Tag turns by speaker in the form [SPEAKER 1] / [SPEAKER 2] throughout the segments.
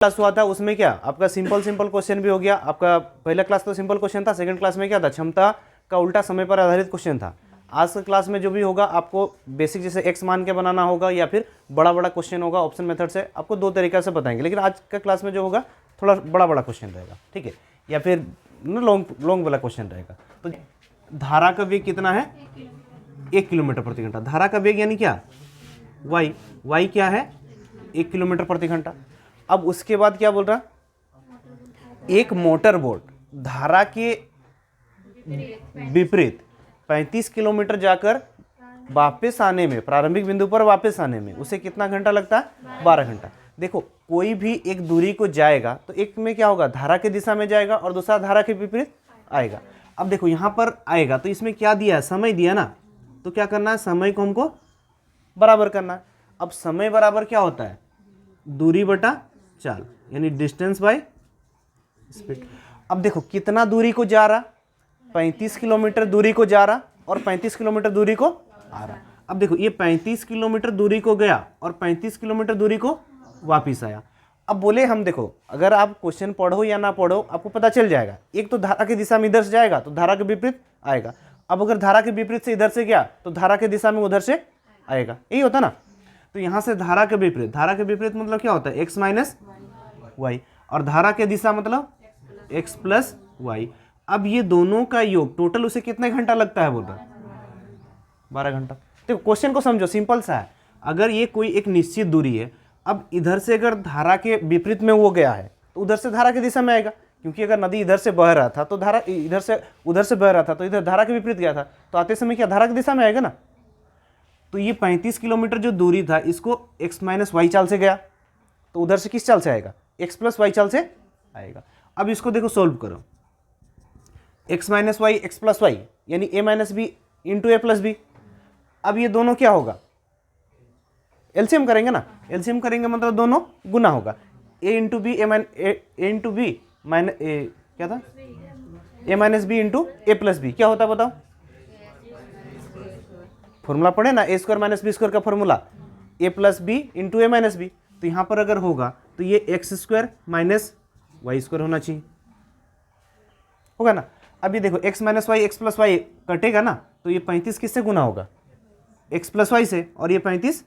[SPEAKER 1] Class हुआ था उसमें क्या आपका सिंपल सिंपल क्वेश्चन भी हो गया। आपका पहला क्लास तो सिंपल क्वेश्चन था, सेकंड क्लास में क्या था, क्षमता का उल्टा समय पर आधारित क्वेश्चन था। आज के क्लास में जो भी होगा आपको बेसिक जैसे एक्स मान के बनाना होगा या फिर बड़ा बड़ा क्वेश्चन होगा ऑप्शन मेथड से, आपको दो तरीका से बताएंगे। लेकिन आज का क्लास में जो होगा थोड़ा बड़ा बड़ा क्वेश्चन रहेगा, ठीक है, या फिर लॉन्ग वाला क्वेश्चन रहेगा। तो धारा का वेग कितना है, 1 किलोमीटर प्रति घंटा। धारा का वेग यानी क्या, वाई क्या है, 1 किलोमीटर प्रति घंटा। अब उसके बाद क्या बोल रहा, एक मोटर बोट धारा के विपरीत 35 किलोमीटर जाकर वापस आने में, प्रारंभिक बिंदु पर वापस आने में उसे कितना घंटा लगता है, 12 घंटा। देखो कोई भी एक दूरी को जाएगा तो एक में क्या होगा, धारा की दिशा में जाएगा और दूसरा धारा के विपरीत आएगा। अब देखो यहाँ पर आएगा तो इसमें क्या दिया है, समय दिया ना, तो क्या करना है, समय को हमको बराबर करना है। अब समय बराबर क्या होता है, दूरी बटा चाल, यानी डिस्टेंस बाय स्पीड। अब देखो कितना दूरी को जा रहा, 35 किलोमीटर दूरी को जा रहा और 35 किलोमीटर दूरी को आ रहा। अब देखो ये 35 किलोमीटर दूरी को गया और 35 किलोमीटर दूरी को वापिस आया। अब बोले हम, देखो अगर आप क्वेश्चन पढ़ो या ना पढ़ो आपको पता चल जाएगा, एक तो धारा की दिशा में इधर से जाएगा तो धारा के विपरीत आएगा। अब अगर धारा के विपरीत से इधर से गया तो धारा की दिशा में उधर से आएगा, यही होता ना। तो यहाँ से धारा के विपरीत, धारा के विपरीत मतलब क्या होता है, एक्स माइनस वाई, और धारा के दिशा मतलब एक्स प्लस वाई। अब ये दोनों का योग टोटल उसे कितने घंटा लगता है, बोल रहा 12 घंटा। देखो क्वेश्चन को समझो, सिंपल सा है। अगर ये कोई एक निश्चित दूरी है, अब इधर से अगर धारा के विपरीत में वो गया है तो उधर से धारा की दिशा में आएगा, क्योंकि अगर नदी इधर से बह रहा था तो धारा इधर से उधर से बह रहा था तो इधर धारा के विपरीत गया था तो आते समय क्या धारा की दिशा में आएगा ना। तो ये 35 किलोमीटर जो दूरी था इसको x माइनस वाई चाल से गया तो उधर से किस चाल से आएगा, x प्लस वाई चाल से आएगा। अब इसको देखो सोल्व करो, x minus y x plus y यानी a minus b into a plus b. अब ये दोनों क्या होगा, एलसीएम करेंगे ना, एलसीएम करेंगे मतलब दोनों गुना होगा, a into b a into b minus क्या था, a minus b into a plus b. क्या होता है बताओ, फॉर्मूला पढ़े ना, a square minus b square का फॉर्मूला, a plus b into a minus b. तो यहाँ पर अगर होगा तो ये x square minus y square होना चाहिए, होगा ना। अभी देखो x minus y x plus y कटेगा ना, तो ये 35 किससे गुना होगा, एक्स प्लस वाई से, और ये 35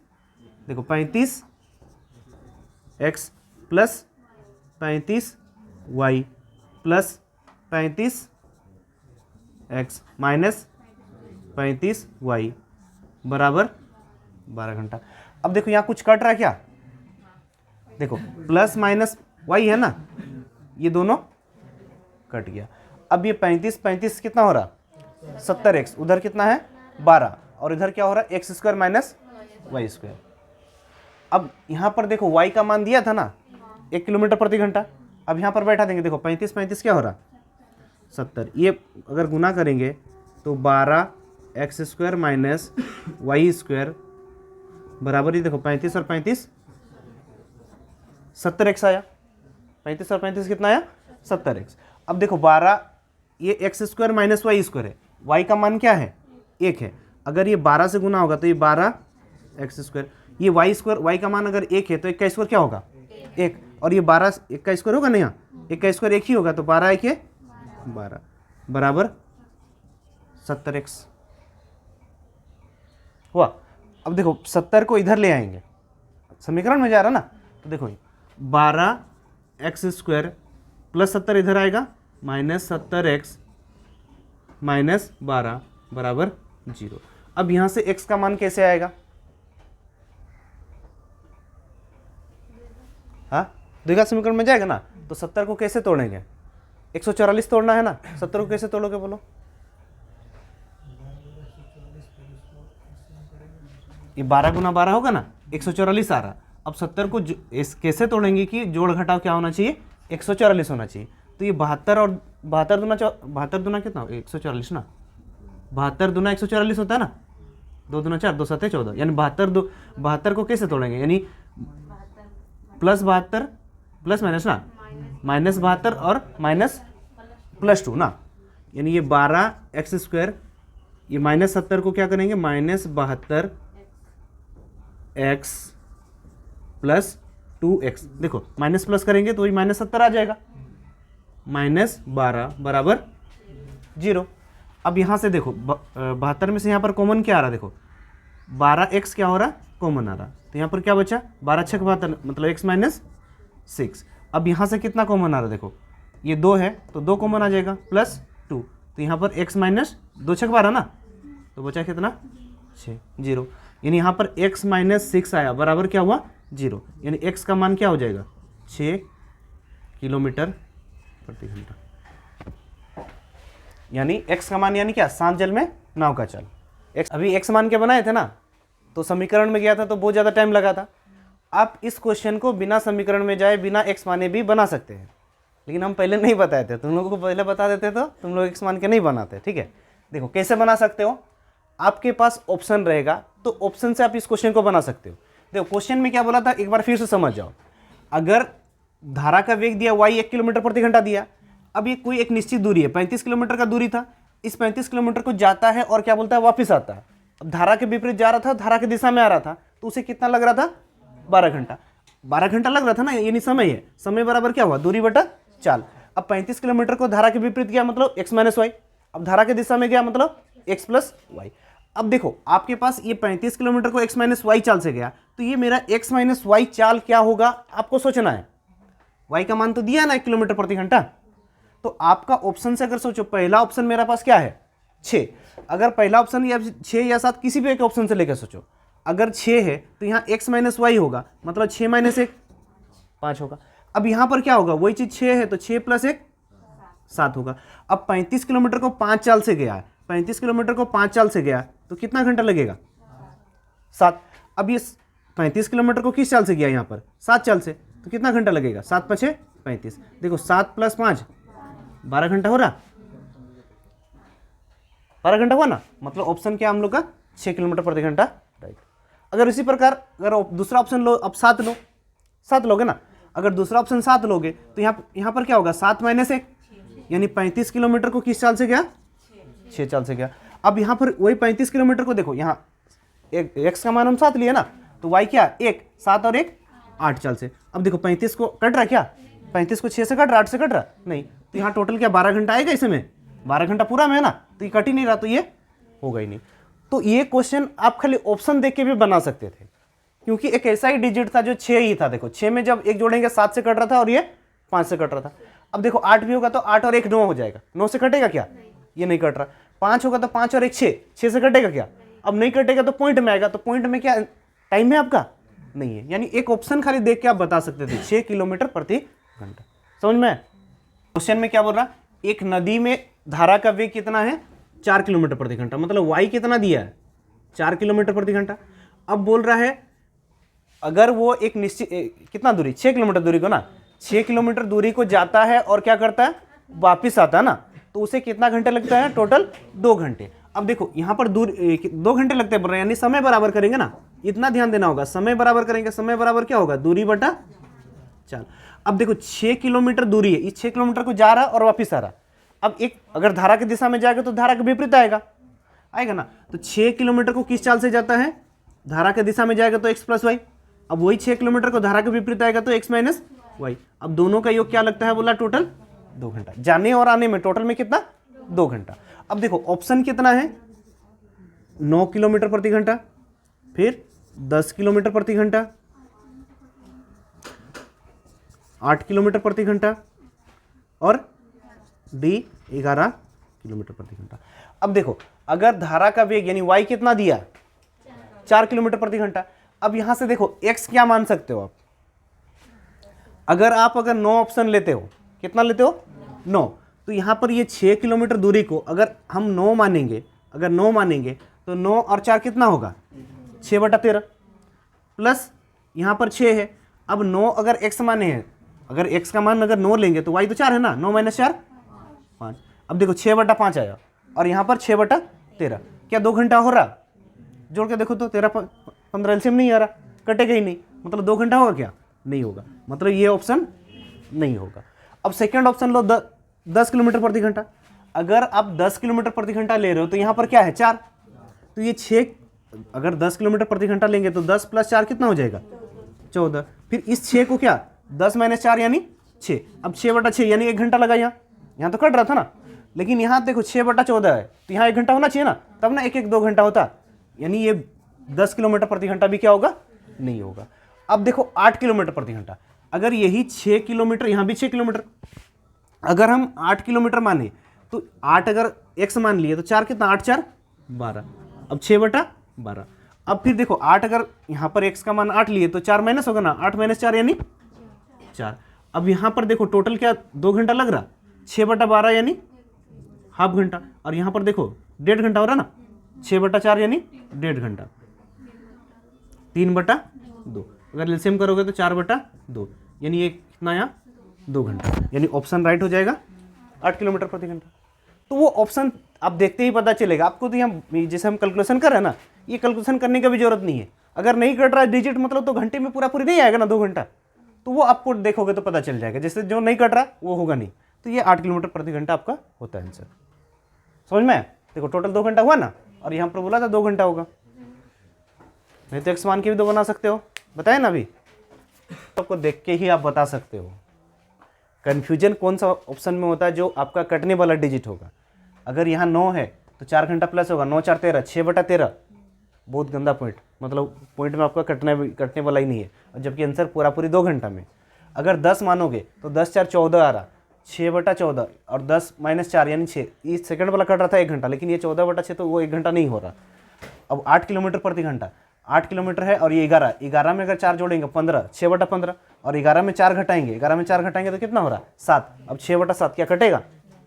[SPEAKER 1] देखो 35 x plus 35 y plus 35 x minus 35 y बराबर 12 घंटा। अब देखो यहाँ कुछ कट रहा है क्या, देखो प्लस माइनस वाई है ना, ये दोनों कट गया। अब ये 35 कितना हो रहा, 70x, उधर कितना है 12, और इधर क्या हो रहा है x square minus y square. अब यहाँ पर देखो y का मान दिया था ना 1 किलोमीटर प्रति घंटा, अब यहाँ पर बैठा देंगे, देखो 35 क्या हो रहा 70, ये अगर गुना करेंगे तो 12 x square minus y square बराबर, ही देखो 35 और 35 70x आया, 35 और 35 कितना आया 70x। अब देखो 12 ये x square minus y square है, y का मान क्या है 1 है, अगर ये 12 से गुना होगा तो ये 12 एक्स स्क्वायर, ये वाई स्क्वायर, वाई का मान अगर 1 है तो 1 का स्क्वायर क्या होगा 1, और ये 12 1 का स्क्वायर होगा ना, यहाँ 1 का स्क्वायर 1 ही होगा, तो 12 1 12 बराबर 70x हुआ। अब देखो 70 को इधर ले आएंगे, समीकरण में जा रहा ना, तो देखो 12 एक्स स्क्वायर प्लस 70 इधर आएगा माइनस 70x माइनस 12 बराबर 0। अब यहाँ से x का मान कैसे आएगा, हाँ द्विघात समीकरण में जाएगा ना, तो 70 को कैसे तोड़ेंगे, 144 तोड़ना है ना, 70 को कैसे तोड़ोगे बोलो, ये 12 गुना 12 होगा ना, 144 आ रहा। अब 70 को कैसे तोड़ेंगे कि जोड़ घटाव क्या होना चाहिए 144 होना चाहिए। तो ये 72 और 72 दुना कितना हो 144 ना, 72 दुना 144 होता है ना, 2 दुना 4 2 7 14, यानी 72 को कैसे तोड़ेंगे, यानी प्लस 72 प्लस माइनस ना, माइनस 72 और माइनस प्लस 2 ना, यानी ये 12 एक्स स्क्वायर, ये माइनस 70 को क्या करेंगे माइनस 72 एक्स प्लस 2x। देखो माइनस प्लस करेंगे तो वही -70 आ जाएगा, -12 बराबर 0। अब यहाँ से देखो 72 में से यहाँ पर कॉमन क्या आ रहा है, देखो 12x क्या हो रहा, कॉमन आ रहा, तो यहाँ पर क्या बचा 12 छक 72 मतलब x - 6। अब यहाँ से कितना कॉमन आ रहा है, देखो ये 2 है तो 2 कॉमन आ जाएगा +2, तो यहाँ पर x - 2 छक 12 ना, तो बचा कितना 6, 0। यानी यहाँ पर x - 6 आया बराबर क्या हुआ 0, यानी x का मान क्या हो जाएगा 6 किलोमीटर प्रति घंटा। यानी x का मान यानी क्या, शांत जल में नाव का चल। x अभी x मान के बनाए थे ना, तो समीकरण में गया था तो बहुत ज़्यादा टाइम लगा था। आप इस क्वेश्चन को बिना समीकरण में जाए बिना x माने भी बना सकते हैं, लेकिन हम पहले नहीं बताए थे, तुम लोगों को पहले बता देते तो तुम लोग x मान के नहीं बनाते। ठीक है, देखो कैसे बना सकते हो, आपके पास ऑप्शन रहेगा तो ऑप्शन से आप इस क्वेश्चन को बना सकते हो। देखो क्वेश्चन में क्या बोला था, एक बार फिर से समझ जाओ। अगर धारा का वेग दिया y 1 किलोमीटर प्रति घंटा दिया, अब ये कोई एक निश्चित दूरी है, 35 किलोमीटर का दूरी था, इस 35 किलोमीटर को जाता है और क्या बोलता है वापस आता है। अब धारा के विपरीत जा रहा था, धारा की दिशा में आ रहा था, तो उसे कितना लग रहा था 12 घंटा। 12 घंटा लग रहा था ना, यानी समय है, समय बराबर क्या हुआ दूरी बटा चाल। अब 35 किलोमीटर को धारा के विपरीत गया मतलब x - y, अब धारा की दिशा में गया मतलब x + y। अब देखो आपके पास ये 35 किलोमीटर को x - y चाल से गया, तो ये मेरा x - y चाल क्या होगा आपको सोचना है। y का मान तो दिया है ना 1 किलोमीटर प्रति घंटा, तो आपका ऑप्शन से अगर सोचो, पहला ऑप्शन मेरा पास क्या है 6, अगर पहला ऑप्शन या 6 या 7 किसी भी एक ऑप्शन से लेकर सोचो, अगर 6 है तो यहाँ x - y होगा मतलब 6 - 1 5 होगा। अब यहाँ पर क्या होगा, वही चीज़ 6 है तो 6 + 1 7 होगा। अब 35 किलोमीटर को 5 चाल से गया है, 35 किलोमीटर को 5 चाल से गया तो कितना घंटा लगेगा 7। अब ये 35 किलोमीटर को किस चाल से गया, यहाँ पर 7 चाल से, तो कितना घंटा लगेगा 7 × 5 = 35। देखो 7 + 5 12 घंटा हो रहा, 12 घंटा हुआ ना, मतलब ऑप्शन क्या हम लोग का 6 किलोमीटर प्रति घंटा, राइट। अगर इसी प्रकार अगर दूसरा ऑप्शन लो, अब 7 लो, 7 लोगे ना, अगर दूसरा ऑप्शन 7 लोगे तो यहाँ पर क्या होगा 7 - 1, यानी 35 किलोमीटर को किस चाल से गया 6 चाल से गया। अब यहाँ पर वही 35 किलोमीटर को देखो, यहाँ x का मान हम 7 लिए ना, तो y क्या 1, 7 और 1 8 चाल से। अब देखो 35 को कट रहा, क्या 35 को 6 से कट रहा, 8 से कट रहा नहीं, तो यहाँ टोटल क्या 12 घंटा आएगा, इसमें 12 घंटा पूरा में है ना, तो ये कट ही नहीं रहा, तो ये होगा ही नहीं। तो ये क्वेश्चन आप खाली ऑप्शन देख के भी बना सकते थे, क्योंकि एक ऐसा ही डिजिट था जो 6 ही था। देखो 6 में जब 1 जोड़ेंगे 7 से कट रहा था और ये 5 से कट रहा था। अब देखो 8 भी होगा तो 8 और 1 9 हो जाएगा, 9 से कटेगा क्या, ये नहीं कट रहा। 5 होगा तो 5 और 1 6, 6 से कटेगा क्या, अब नहीं कटेगा तो पॉइंट में आएगा, तो पॉइंट में क्या टाइम है आपका नहीं है, यानी एक ऑप्शन खाली देख के आप बता सकते थे 6 किलोमीटर प्रति घंटा। समझ में? क्वेश्चन में क्या बोल रहा, एक नदी में धारा का वेग कितना है 4 किलोमीटर प्रति घंटा, मतलब y कितना दिया है 4 किलोमीटर प्रति घंटा। अब बोल रहा है अगर वो एक निश्चित कितना दूरी 6 किलोमीटर दूरी को ना, 6 किलोमीटर दूरी को जाता है और क्या करता है वापिस आता है ना, तो उसे कितना घंटे लगता है टोटल 2 घंटे। अब देखो यहाँ पर दूर 2 घंटे लगते हैं, यानी समय बराबर करेंगे ना, इतना ध्यान देना होगा, समय बराबर करेंगे, समय बराबर क्या होगा दूरी बटा चाल। अब देखो 6 किलोमीटर दूरी है, इस 6 किलोमीटर को जा रहा और वापिस आ रहा। अब एक अगर धारा की दिशा में जाएगा तो धारा के विपरीत आएगा ना, तो 6 किलोमीटर को किस चाल से जाता है, धारा की दिशा में जाएगा तो x + y। अब वही 6 किलोमीटर को धारा के विपरीत आएगा तो x - y। अब दोनों का योग क्या लगता है, बोला टोटल 2 घंटा, जाने और आने में टोटल में कितना 2 घंटा। अब देखो ऑप्शन कितना है 9 किलोमीटर प्रति घंटा, फिर 10 किलोमीटर प्रति घंटा, 8 किलोमीटर प्रति घंटा और D 11 किलोमीटर प्रति घंटा। अब देखो अगर धारा का वेग यानी y कितना दिया 4 किलोमीटर प्रति घंटा। अब यहां से देखो x क्या मान सकते हो आप, अगर 9 ऑप्शन लेते हो, कितना लेते हो 9, तो यहां पर ये 6 किलोमीटर दूरी को अगर हम 9 मानेंगे, अगर 9 मानेंगे तो 9 और 4 कितना होगा 6/13 प्लस यहाँ पर 6 है। अब 9 अगर x माने हैं, अगर x का मान अगर 9 लेंगे तो y तो 4 है ना, 9 - 4 5। अब देखो 6/5 आया और यहाँ पर 6/13, क्या 2 घंटा हो रहा, जोड़ के देखो तो 13 एलसीएम नहीं आ रहा, कटेगा ही नहीं, मतलब 2 घंटा होगा क्या नहीं होगा, मतलब ये ऑप्शन नहीं होगा। अब सेकंड ऑप्शन लो 10 किलोमीटर प्रति घंटा। अगर आप 10 किलोमीटर प्रति घंटा ले रहे हो तो यहाँ पर क्या है 4, तो ये 6, अगर 10 किलोमीटर प्रति घंटा लेंगे तो 10 + 4 कितना हो जाएगा 14, फिर इस 6 को क्या 10 - 4 यानी 6, अब 6/6 यानी 1 घंटा लगा। यहाँ तो कट रहा था ना, लेकिन यहाँ देखो 6/14 है तो यहाँ 1 घंटा होना चाहिए ना, तब ना 1 1 2 घंटा होता, यानी ये 10 किलोमीटर प्रति घंटा भी क्या होगा, नहीं होगा। अब देखो 8 किलोमीटर प्रति घंटा, अगर यही 6 किलोमीटर, यहाँ भी 6 किलोमीटर, अगर हम 8 किलोमीटर माने तो 8 अगर x मान लिए तो 4 कितना, 8 4 12, अब 6/12। अब फिर देखो 8 अगर यहाँ पर x का मान 8 लिए तो 4 माइनस होगा ना, 8 - 4 यानी 4। अब यहाँ पर देखो टोटल क्या 2 घंटा लग रहा, 6/12 यानी हाफ घंटा, और यहाँ पर देखो 1.5 घंटा हो रहा ना, 6/4 यानी 1.5 घंटा, 3/2, अगर एलसीएम करोगे तो 4/2, यानी ये कितना आया 2 घंटा, यानी ऑप्शन राइट हो जाएगा 8 किलोमीटर प्रति घंटा। तो वो ऑप्शन आप देखते ही पता चलेगा आपको। तो यहाँ जैसे हम कैलकुलेशन कर रहे हैं ना, ये कैलकुलेशन करने की भी जरूरत नहीं है, अगर नहीं कट रहा है डिजिट मतलब तो घंटे में पूरी नहीं आएगा ना 2 घंटा, तो वो आपको देखोगे तो पता चल जाएगा। जैसे जो नहीं कट रहा वो होगा नहीं, तो ये 8 किलोमीटर प्रति घंटा आपका होता है आंसर। समझ में? देखो टोटल 2 घंटा हुआ ना, और यहाँ पर बोला था 2 घंटा होगा, नहीं तो एक्स मान के भी 2 बना सकते हो, बताए ना अभी, आपको देख के ही आप बता सकते हो। कन्फ्यूजन कौन सा ऑप्शन में होता है, जो आपका कटने वाला डिजिट होगा। अगर यहाँ 9 है तो 4 घंटा प्लस होगा, 9 4 13, 6/13, बहुत गंदा पॉइंट, मतलब पॉइंट में आपका कटने वाला ही नहीं है, और जबकि आंसर पूरी 2 घंटा में। अगर 10 मानोगे तो 10 4 14 आ रहा, 6/14 और 10 - 4 यानी 6, इस सेकंड वाला कट रहा था 1 घंटा, लेकिन ये 14/6 तो वो 1 घंटा नहीं हो रहा। अब 8 किलोमीटर प्रति घंटा, 8 किलोमीटर है और ये 11 में अगर 4 जोड़ेंगे 15, 6/15, और 11 में 4 घटाएंगे, 11 में 4 घटाएंगे तो कितना हो रहा 7। अब 6/7 क्या कटेगा,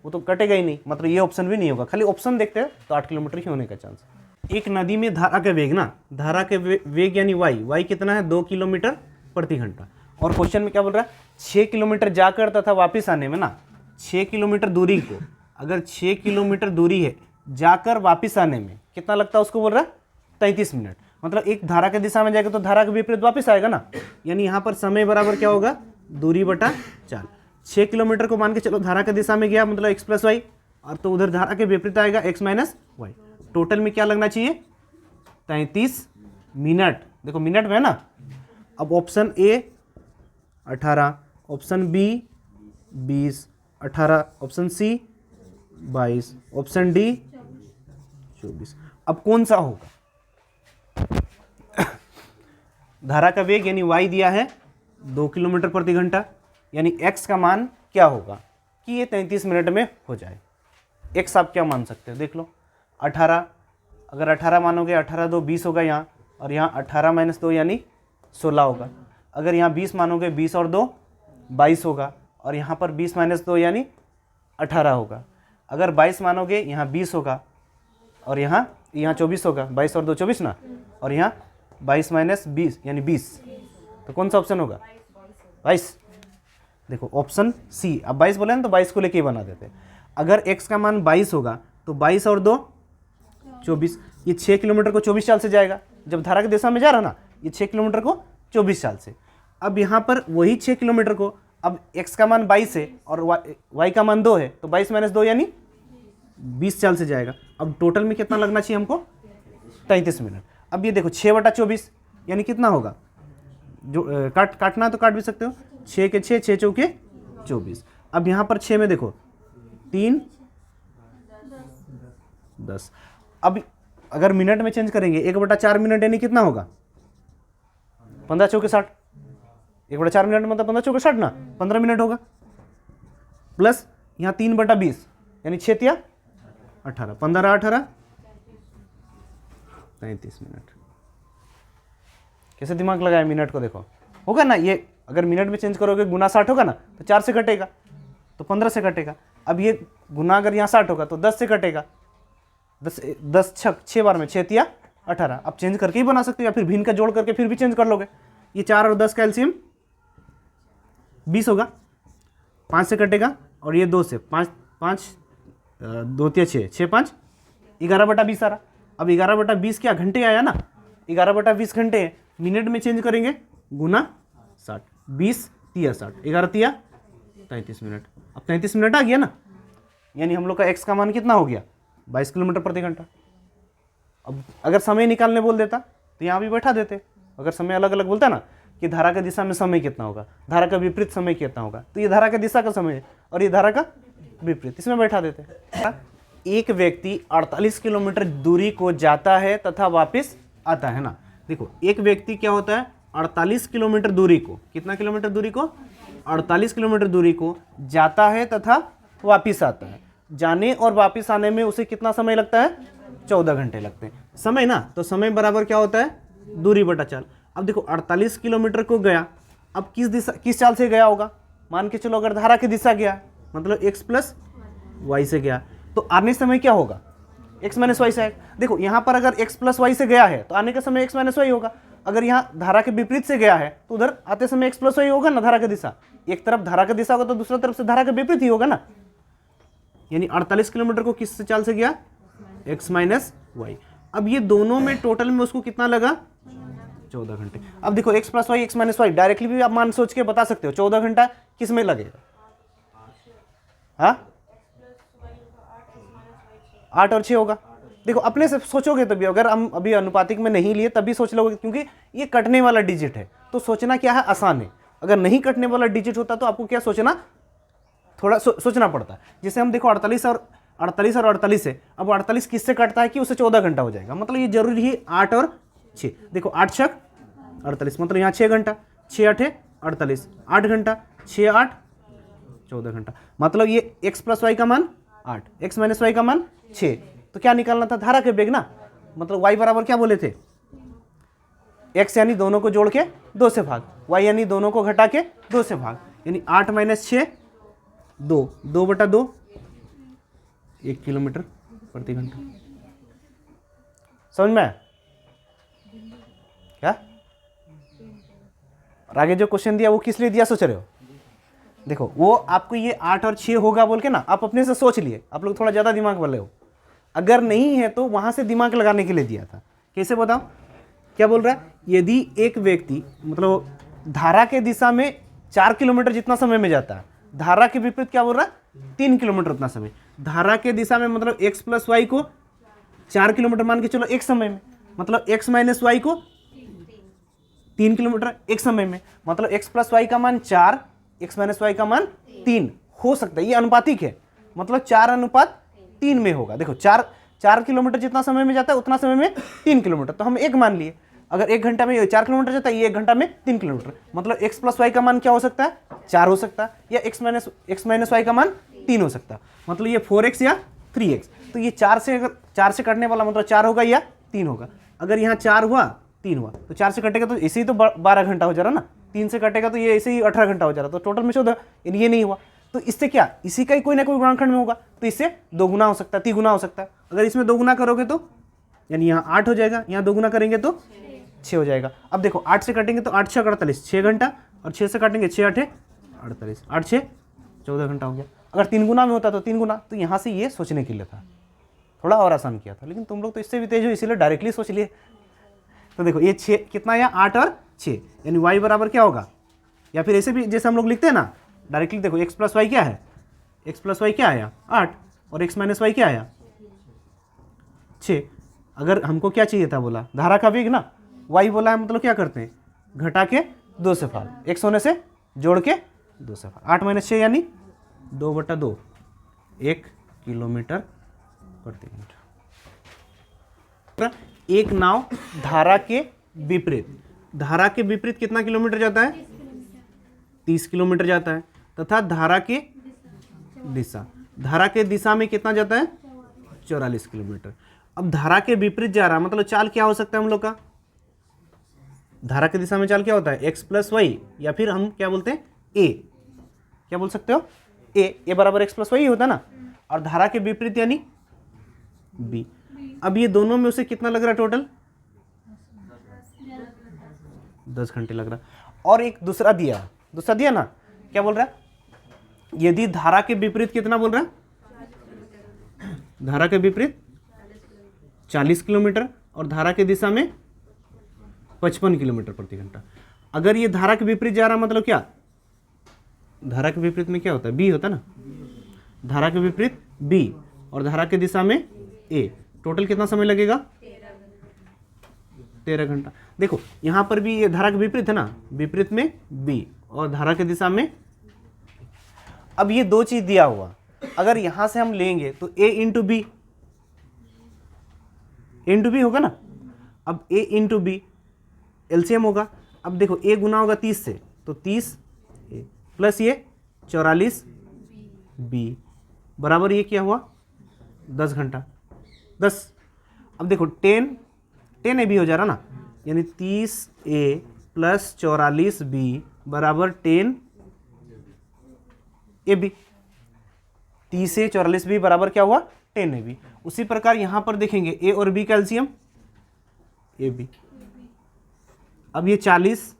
[SPEAKER 1] वो तो कटेगा ही नहीं, मतलब ये ऑप्शन भी नहीं होगा। खाली ऑप्शन देखते हैं तो 8 किलोमीटर ही होने का चांस। एक नदी में धारा का वेग ना, धारा के वेग यानी वाई कितना है 2 किलोमीटर प्रति घंटा, और क्वेश्चन में क्या बोल रहा है 6 किलोमीटर जाकर तथा वापस आने में ना, 6 किलोमीटर दूरी को, अगर 6 किलोमीटर दूरी है जाकर वापस आने में कितना लगता है, उसको बोल रहा है 33 मिनट। मतलब एक धारा के दिशा में जाएगा तो धारा के विपरीत वापस आएगा ना, यानी यहाँ पर समय बराबर क्या होगा, दूरी बटा 4। 6 किलोमीटर को मान के चलो धारा के दिशा में गया, मतलब x + y, और तो उधर धारा के विपरीत आएगा x - y। टोटल में क्या लगना चाहिए 33 मिनट। देखो मिनट में है ना। अब option A 18, option B 20, 18, option C 22, option D 24। अब कौन सा होगा? धारा का वेग यानी y दिया है 2 किलोमीटर प्रति घंटा, यानी x का मान क्या होगा कि ये 33 मिनट में हो जाए। x आप क्या मान सकते हो, देख लो 18, अगर 18 मानोगे 18 2 20 होगा यहाँ, और यहाँ 18 - 2 यानी 16 होगा। अगर यहाँ 20 मानोगे 20 और 2 22 होगा, और यहाँ पर 20 - 2 यानी 18 होगा। अगर 22 मानोगे यहाँ 20 होगा, और यहाँ 24 होगा, 22 और 2 24 ना, और यहाँ 22 - 20 यानी 20, तो कौन सा ऑप्शन होगा 22। देखो ऑप्शन सी, अब 22 बोले ना तो 22 को लेके ही बना देते हैं। अगर x का मान 22 होगा तो 22 और 2 24, ये 6 किलोमीटर को 24 साल से जाएगा, जब धारा की दिशा में जा रहा ना, ये 6 किलोमीटर को 24 साल से। अब यहाँ पर वही 6 किलोमीटर को, अब x का मान 22 है और y का मान 2 है, तो 22 - 2 यानी 20 साल से जाएगा। अब टोटल में कितना लगना चाहिए हमको 33 मिनट। अब ये देखो 6/24 यानी कितना होगा, जो काटना तो काट भी सकते हो, 6 के 6, 6 चौके 24। अब यहाँ पर 6 में देखो 3 10। अब अगर मिनट में चेंज करेंगे 1/4 मिनट यानी कितना होगा 15 चौके 60, 1/4 मिनट मतलब 15 चौके 60 ना, 15 मिनट होगा। प्लस यहाँ 3/20 यानी 6 तिया 18, 15 18 33 मिनट। कैसे दिमाग लगाए मिनट को, देखो होगा ना, ये अगर मिनट में चेंज करोगे गुना 60 होगा ना, तो 4 से कटेगा तो 15 से कटेगा। अब ये गुना अगर यहाँ 60 होगा तो 10 से कटेगा, 10 6 बार में 6 तिया 18। अब चेंज करके ही बना सकते हो, या फिर भिन्न का जोड़ करके फिर भी चेंज कर लोगे। ये 4 और 10 का एलसीएम 20 होगा, 5 से कटेगा, और ये 2 से 5 5 2 तिया 6 6 5 11/20 आ रहा। अब 11/20 क्या घंटे आया ना, 11/20 घंटे मिनट में चेंज करेंगे गुना 60, 20 तिया 60, 11 तिया 33 मिनट। अब 33 मिनट आ गया ना, यानी हम लोग का x का मान कितना हो गया 22 किलोमीटर प्रति घंटा। अब अगर समय निकालने बोल देता तो यहाँ भी बैठा देते, अगर समय अलग अलग बोलता ना कि धारा की दिशा में समय कितना होगा, धारा का विपरीत समय कितना होगा। तो ये धारा की दिशा का समय है और ये धारा का विपरीत, इसमें बैठा देते हैं। एक व्यक्ति 48 किलोमीटर दूरी को जाता है तथा वापस आता है ना। देखो एक व्यक्ति क्या होता है, 48 किलोमीटर दूरी को, कितना किलोमीटर दूरी को, 48 किलोमीटर दूरी को जाता है तथा वापस आता है। जाने और वापस आने में उसे कितना समय लगता है, 14 घंटे लगते हैं। समय ना, तो समय बराबर क्या होता है, दूरी बटा चाल। अब देखो 48 किलोमीटर को गया, अब किस चाल से गया होगा, मान के चलो अगर धारा की दिशा गया मतलब x प्लस वाई से गया, तो आने समय क्या होगा, x माइनस वाई से आएगा। देखो यहाँ पर अगर x प्लस वाई से गया है तो आने का समय x माइनस वाई होगा। अगर यहाँ धारा के विपरीत से गया है तो उधर आते समय x प्लस वाई होगा ना, धारा की दिशा। एक तरफ धारा की दिशा होगा तो दूसरा तरफ से धारा के विपरीत ही होगा ना। यानी 48 किलोमीटर को किस चाल से गया, x माइनस वाई। अब ये दोनों में टोटल में उसको कितना लगा, 14 घंटे। अब देखो x plus y, x minus y directly भी आप मान सोच के बता सकते हो 14 घंटा किस में लगेगा। हाँ 8 और 6 होगा। देखो अपने से सोचोगे तभी, अगर हम अभी अनुपातिक में नहीं लिए तभी सोच लोगे, क्योंकि ये कटने वाला डिजिट है तो सोचना क्या है, आसान है। अगर नहीं कटने वाला डिजिट होता तो आपको क्या सोचना, थोड़ा सोचना पड़ता है। जैसे हम देखो 48 और 48 है, अब 48 किससे कटता है कि उसे 14 घंटा हो जाएगा, मतलब ये जरूरी है 8 और 6। देखो 8 छक 48, मतलब यहाँ 6 घंटा, 6 8 48, 8 घंटा, 6 8 14 घंटा। मतलब ये x प्लस वाई का मान 8, x माइनस वाई का मान 6। तो क्या निकालना था, धारा के वेग ना, मतलब y बराबर क्या बोले थे, x यानी दोनों को जोड़ के 2 से भाग, y यानी दोनों को घटा के 2 से भाग, यानी 8 माइनस 6 2, 2 बटा 2, 1 किलोमीटर प्रति घंटा। समझ में आया क्या? और आगे जो क्वेश्चन दिया वो किस लिए दिया सोच रहे हो? देखो वो आपको ये 8 और 6 होगा बोल के ना आप अपने से सोच लिए, आप लोग थोड़ा ज़्यादा दिमाग वाले हो। अगर नहीं है तो वहाँ से दिमाग लगाने के लिए दिया था। कैसे बताओ, क्या बोल रहा है, यदि एक व्यक्ति मतलब धारा के दिशा में 4 किलोमीटर जितना समय में जाता है, धारा के विपरीत क्या बोल रहा है, 3 किलोमीटर उतना समय। धारा के दिशा में मतलब x प्लस वाई को 4 किलोमीटर मान के चलो एक समय में, मतलब x माइनस वाई को 3 किलोमीटर एक समय में, मतलब x प्लस वाई का मान 4, x माइनस वाई का मान 3 हो सकता है। ये अनुपातिक है, मतलब 4:3 में होगा। देखो 4 किलोमीटर जितना समय में जाता है उतना समय में 3 किलोमीटर, तो हम एक मान लिए। अगर 1 घंटा में 4 किलोमीटर जाता है, ये 1 घंटा में 3 किलोमीटर, मतलब x प्लस वाई का मान क्या हो सकता है, 4 हो सकता है, या x माइनस वाई का मान 3 हो सकता है, मतलब ये 4x या 3x। तो ये 4 से कटने वाला मतलब 4 होगा या 3 होगा। अगर यहाँ 4 हुआ 3 हुआ तो 4 से कटेगा तो इसे ही तो 12 घंटा हो जा रहा ना, 3 से कटेगा तो ये ऐसे ही 18 घंटा हो जा रहा, तो टोटल में 14। ये नहीं हुआ तो इससे क्या, इसी का ही कोई ना कोई गुणनखंड में होगा, तो इससे 2 गुना हो सकता है, 3 गुना हो सकता है। अगर इसमें 2 गुना करोगे तो यानी यहाँ 8 हो जाएगा, यहाँ 2 गुना करेंगे तो 6 हो जाएगा। अब देखो 8 से काटेंगे तो 8 6 48, 6 घंटा, और 6 से काटेंगे 6 8 48, 8 6 14 घंटा हो गया। अगर 3 गुना में होता तो 3 गुना, तो यहाँ से ये सोचने के लिए था, थोड़ा और आसान किया था, लेकिन तुम लोग तो इससे भी तेज हो इसीलिए डायरेक्टली सोच लिए। तो देखो ये 6 कितना है, 8 और 6, यानी y बराबर क्या होगा, या फिर ऐसे भी जैसे हम लोग लिखते हैं ना डायरेक्टली, देखो x प्लस वाई क्या है, x प्लस वाई क्या आया 8, और x माइनस वाई क्या आया 6। अगर हमको क्या चाहिए था, बोला धारा का वेग ना, y बोला है, मतलब क्या करते हैं, घटा के 2 से भाग, x होने से जोड़ के 2 से भाग, 8 माइनस 6 यानी 2 बटा 2, 1 किलोमीटर प्रति घंटा। एक नाव धारा के विपरीत कितना किलोमीटर जाता है, 30 किलोमीटर जाता है, तथा धारा के दिशा में कितना जाता है, 44 किलोमीटर। अब धारा के विपरीत जा रहा, मतलब चाल क्या हो सकता है हम लोग का, धारा की दिशा में चाल क्या होता है, x प्लस वाई, या फिर हम क्या बोलते हैं a, क्या बोल सकते हो, a बराबर x प्लस वाई होता है ना, और धारा के विपरीत यानी b। अब ये दोनों में उसे कितना लग रहा है टोटल, 10 घंटे लग रहा। और एक दूसरा दिया ना, क्या बोल रहा है, यदि धारा के विपरीत कितना बोल रहा है, धारा के विपरीत 40 किलोमीटर और धारा की दिशा में 55 किलोमीटर प्रति घंटा। अगर ये धारा के विपरीत जा रहा मतलब क्या, धारा के विपरीत में क्या होता है, बी होता है ना, धारा के विपरीत बी और धारा की दिशा में ए, टोटल कितना समय लगेगा, 13 घंटा। देखो यहाँ पर भी ये धारा के विपरीत है ना, विपरीत में b और धारा की दिशा में। अब ये दो चीज दिया हुआ, अगर यहां से हम लेंगे तो a into b, into b होगा ना। अब a इंटू बी एलसीएम होगा। अब देखो a गुना होगा 30 से, तो 30 a प्लस ये 44 b बराबर ये क्या हुआ 10 घंटा 10। अब देखो 10 ए बी हो जा रहा ना, यानी 30 a प्लस 44 b बराबर 10 ए बी। 30 से 44 बी बराबर क्या हुआ 10 ए बी। उसी प्रकार यहां पर देखेंगे ए और बी का एलसीएम ए बी। अब ये 40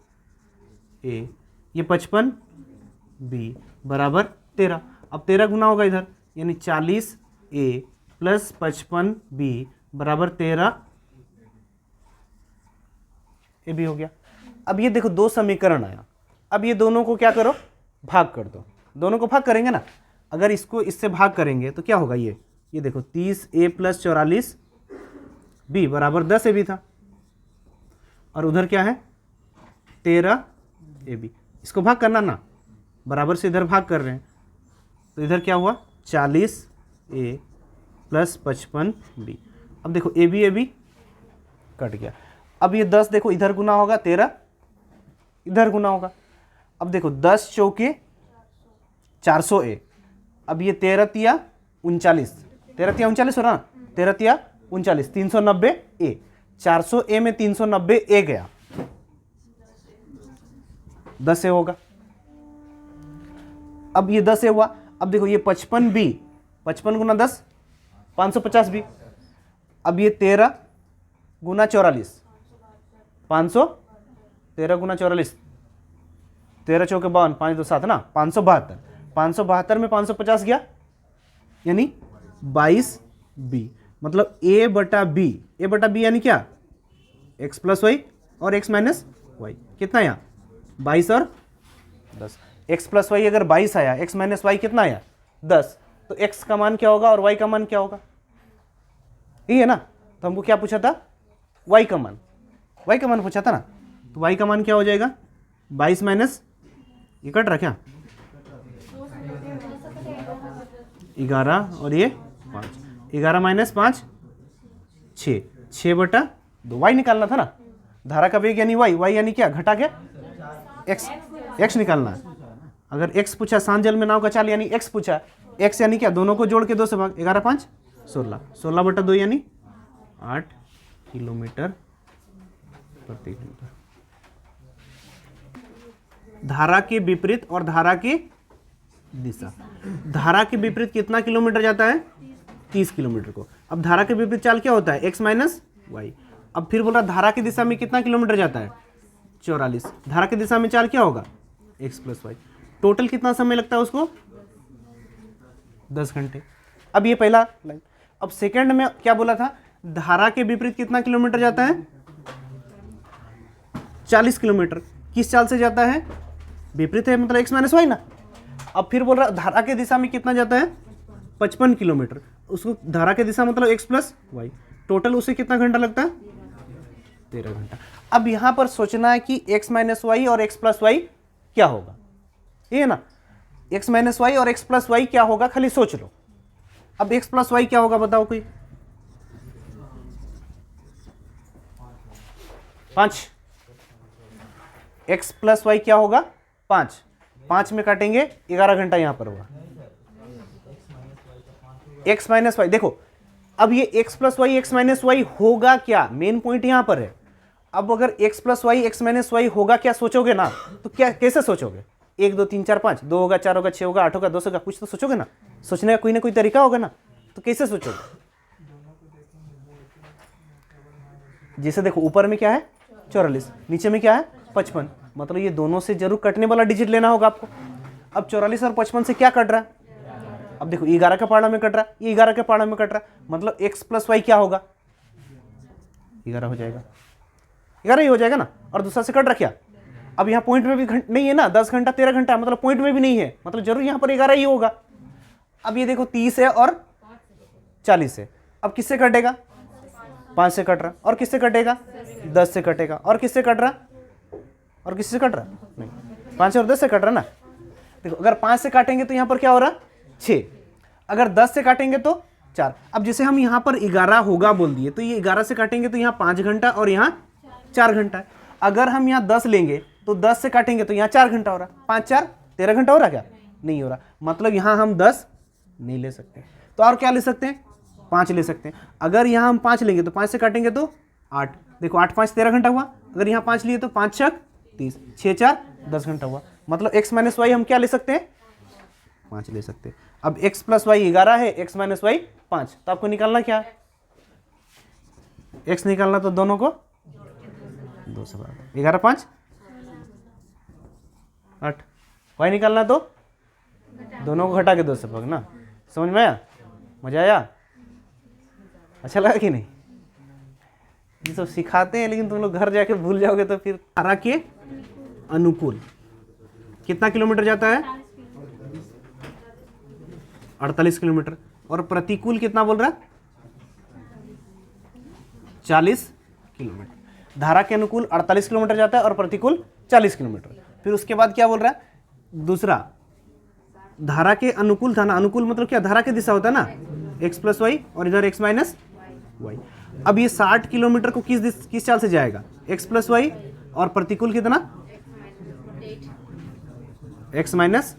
[SPEAKER 1] ए, ये 55 बी बराबर 13। अब 13 गुना होगा इधर, यानी 40 ए प्लस 55 बी बराबर 13 ए बी हो गया। अब ये देखो दो समीकरण आया, अब ये दोनों को क्या करो भाग कर दो, दोनों को भाग करेंगे ना। अगर इसको इससे भाग करेंगे तो क्या होगा, ये देखो 30 ए प्लस 44 बी बराबर 10 ए बी था, और उधर क्या है 13 ए बी। इसको भाग करना ना, बराबर से इधर भाग कर रहे हैं, तो इधर क्या हुआ 40 ए प्लस 55 बी। अब देखो ए बी कट गया। अब ये 10 देखो इधर गुना होगा, 13 इधर गुना होगा। अब देखो 10 चौके 400 ए। अब ये 13 तिया 39, 13 तिया 39 हो रहा ना, 13 तिया 39 390 ए। 400 ए में 390 ए गया, 10 ए होगा। अब ये 10 ए हुआ। अब देखो ये 55 बी, 55 गुना 10 550 बी। अब ये 13 गुना 44 500, 13 गुना 44 13 चौके 52 5 2 7 ना 572। 572 में 550 गया, यानी 22 बी। मतलब ए बटा बी यानी क्या x प्लस वाई और x माइनस वाई। कितना आया 22 और 10। x प्लस वाई अगर 22 आया, x माइनस वाई कितना आया 10, तो x का मान क्या होगा और y का मान क्या होगा, यही है ना। तो हमको क्या पूछा था y का मान पूछा था ना, तो y का मान क्या हो जाएगा 22 माइनस ये कट रहा क्या 11 और ये 5, 11 माइनस 5 6 बटा 2। y निकालना था ना, धारा का वेग यानी y यानी क्या घटा के x निकालना है। अगर x पूछा शांत जल में नाव का चाल यानी x पूछा, x यानी क्या दोनों को जोड़ के 2 से भाग, 11 5 16, 16 बटा 2 यानी 8 किलोमीटर प्रति घंटा। धारा के विपरीत और धारा की दिशा। धारा के विपरीत कितना किलोमीटर जाता है 30 किलोमीटर को। अब धारा के विपरीत चाल क्या होता है x माइनस वाई। अब फिर बोल रहा धारा की दिशा में कितना किलोमीटर जाता है 44। धारा की दिशा में चाल क्या होगा x प्लस वाई। टोटल कितना समय लगता है उसको 10 घंटे। अब ये पहला लाइन। अब सेकंड में क्या बोला था, धारा के विपरीत कितना किलोमीटर जाता है 40 किलोमीटर। किस चाल से जाता है, विपरीत है मतलब x माइनस वाई ना। अब फिर बोल रहा धारा के दिशा में कितना जाता है 55 किलोमीटर। उसको धारा के दिशा मतलब x प्लस वाई। टोटल उसे कितना घंटा लगता है 13 घंटा। अब यहां पर सोचना है कि x माइनस वाई और x प्लस वाई क्या होगा, ये है ना। x माइनस वाई और x प्लस वाई क्या होगा खाली सोच लो। अब x प्लस वाई क्या होगा बताओ कोई, 5। x प्लस वाई क्या होगा 5, 5 में काटेंगे 11 घंटा यहां पर हुआ। x माइनस वाई देखो, अब ये x plus y x minus y होगा क्या, मेन पॉइंट यहां पर है। अब अगर x plus y x minus y होगा क्या सोचोगे ना, तो क्या कैसे सोचोगे 1 2 3 4 5, 2 होगा 4 होगा 6 होगा 8 होगा 10 होगा, कुछ तो सोचोगे ना। सोचने का कोई ना कोई तरीका होगा ना, तो कैसे सोचोगे। जैसे देखो ऊपर में क्या है 44, नीचे में क्या है 55, मतलब ये दोनों से जरूर कटने वाला डिजिट लेना होगा आपको। अब 44 और 55 से क्या कट रहा है, अब देखो 11 के पाड़ा में कट रहा है, ये 11 के पाड़ा में कट रहा है, मतलब x प्लस वाई क्या होगा 11 हो जाएगा, 11 ही हो जाएगा ना। और दूसरा से कट रहा क्या, अब यहाँ पॉइंट में भी नहीं है ना, 10 घंटा 13 घंटा, मतलब पॉइंट में भी नहीं है, मतलब जरूर यहाँ पर 11 ही होगा। अब ये देखो 30 है और 40 है, अब किससे कटेगा 5 से कट रहा, और किससे कटेगा 10 से कटेगा। और किससे कट रहा? और किससे कट रहा? नहीं, 5 और 10 से कट रहा ना। देखो अगर 5 से काटेंगे तो यहाँ पर क्या हो रहा? 6। अगर 10 से काटेंगे तो 4। अब जैसे हम यहाँ पर 11 होगा बोल दिए, तो ये 11 से काटेंगे तो यहाँ 5 घंटा और यहाँ 4 घंटा है। अगर हम यहाँ 10 लेंगे तो 10 से काटेंगे तो यहाँ 4 घंटा हो रहा। 5 4 13 घंटा हो रहा क्या? नहीं हो रहा। मतलब यहाँ हम 10 नहीं ले सकते। तो और क्या ले सकते हैं? 5 ले सकते हैं। अगर यहाँ हम 5 लेंगे तो 5 से काटेंगे तो 8। देखो 8 5 13 घंटा हुआ। अगर यहाँ 5 लिए तो 5 6 30, 6 4 10 घंटा हुआ। मतलब x माइनस वाई हम क्या ले सकते हैं? 5 ले सकते हैं। अब x प्लस वाई 11 है, x माइनस वाई 5। तो आपको निकालना क्या है? x निकालना तो दोनों को 2 से बराबर। 11 5 8। y निकालना तो दोनों को घटा के 2 से भाग ना। समझ में आया? मजा आया? अच्छा लगा कि नहीं? ये सब सिखाते हैं लेकिन तुम लोग घर जाके भूल जाओगे तो फिर। धारा के अनुकूल कितना किलोमीटर जाता है? 48 किलोमीटर। और प्रतिकूल कितना बोल रहा? 40 किलोमीटर। धारा के अनुकूल 48 किलोमीटर जाता है और प्रतिकूल 40 किलोमीटर। फिर उसके बाद क्या बोल रहा है? दूसरा, धारा के अनुकूल था ना। अनुकूल मतलब क्या? धारा की दिशा होता है ना, x प्लस वाई और इधर x माइनस वाई। अब ये 60 किलोमीटर को किस चाल से जाएगा? x प्लस वाई और प्रतिकूल कितना? x minus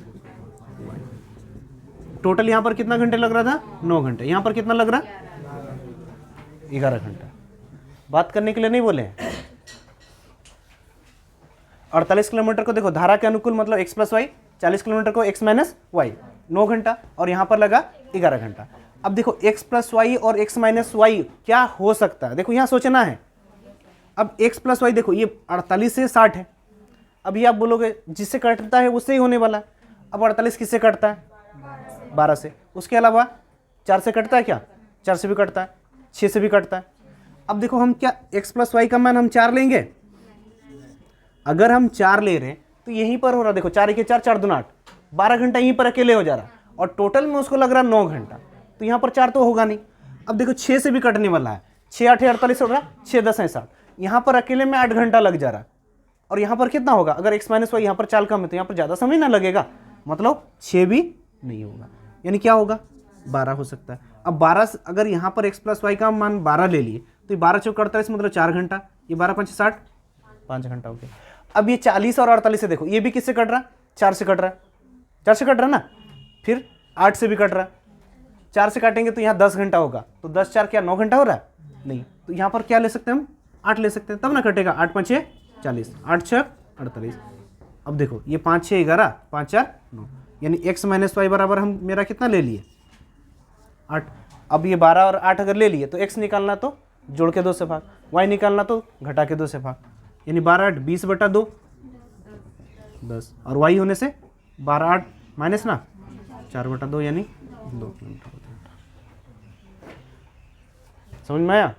[SPEAKER 1] Y. टोटल यहाँ पर कितना घंटे लग रहा था? 9 घंटे। यहाँ पर कितना लग रहा? 11 घंटा। बात करने के लिए नहीं बोले हैं। 48 किलोमीटर को देखो धारा के अनुकूल मतलब x प्लस वाई, 40 किलोमीटर को x माइनस वाई, 9 घंटा। और यहाँ पर लगा 11 घंटा। अब देखो x प्लस वाई और x माइनस वाई क्या हो सकता है? देखो यहाँ सोचना है। अब x प्लस वाई देखो ये 48 से 60 है। अभी आप बोलोगे जिससे कटता है उससे ही होने वाला है। अब 48 किससे कटता है? 12 से। उसके अलावा 4 से कटता है क्या? 4 से भी कटता है, 6 से भी कटता है। अब देखो हम क्या x प्लस वाई का मान हम 4 लेंगे? अगर हम 4 ले रहे हैं तो यहीं पर हो रहा। देखो 4 1 4 4 2 8, 12 घंटा यहीं पर अकेले हो जा रहा। और टोटल में उसको लग रहा 9 घंटा। तो यहाँ पर 4 तो होगा नहीं। अब देखो 6 से भी कटने वाला है। 6 8 48 हो रहा, 6 10 60। यहाँ पर अकेले में 8 घंटा लग जा रहा। और यहाँ पर कितना होगा? अगर x माइनस वाई यहाँ पर चाल कम है तो यहाँ पर ज़्यादा समय ना लगेगा। मतलब 6 भी नहीं होगा। यानी क्या होगा? 12 हो सकता है। अब 12 अगर यहाँ पर x प्लस वाई का मान 12 ले लिए तो 12 चौक 48 मतलब 4 घंटा। ये 12 5 60, 5 घंटा हो गया। अब ये 40 और 48 से देखो ये भी किससे कट रहा? 4 से कट रहा है। 4 से कट रहा ना। फिर 8 से भी कट रहा है। 4 से काटेंगे तो यहाँ 10 घंटा होगा। तो 10 4 क्या 9 घंटा हो रहा है? नहीं। तो यहाँ पर क्या ले सकते हैं हम? 8 ले सकते हैं, तब ना कटेगा। 8 5 6 40, 8 6 48। अब देखो ये 5 6 11, 5 4 9, यानी x माइनस वाई बराबर हम मेरा कितना ले लिए? 8। अब ये 12 और 8 अगर ले लिए तो x निकालना तो जोड़ के 2 से भाग, y निकालना तो घटा के 2 से भाग। यानी 12 8 20 बटा 2 10। और y होने से 12 8 माइनस ना 4 बटा 2 यानी 2 किलोमीटर। समझ में आया?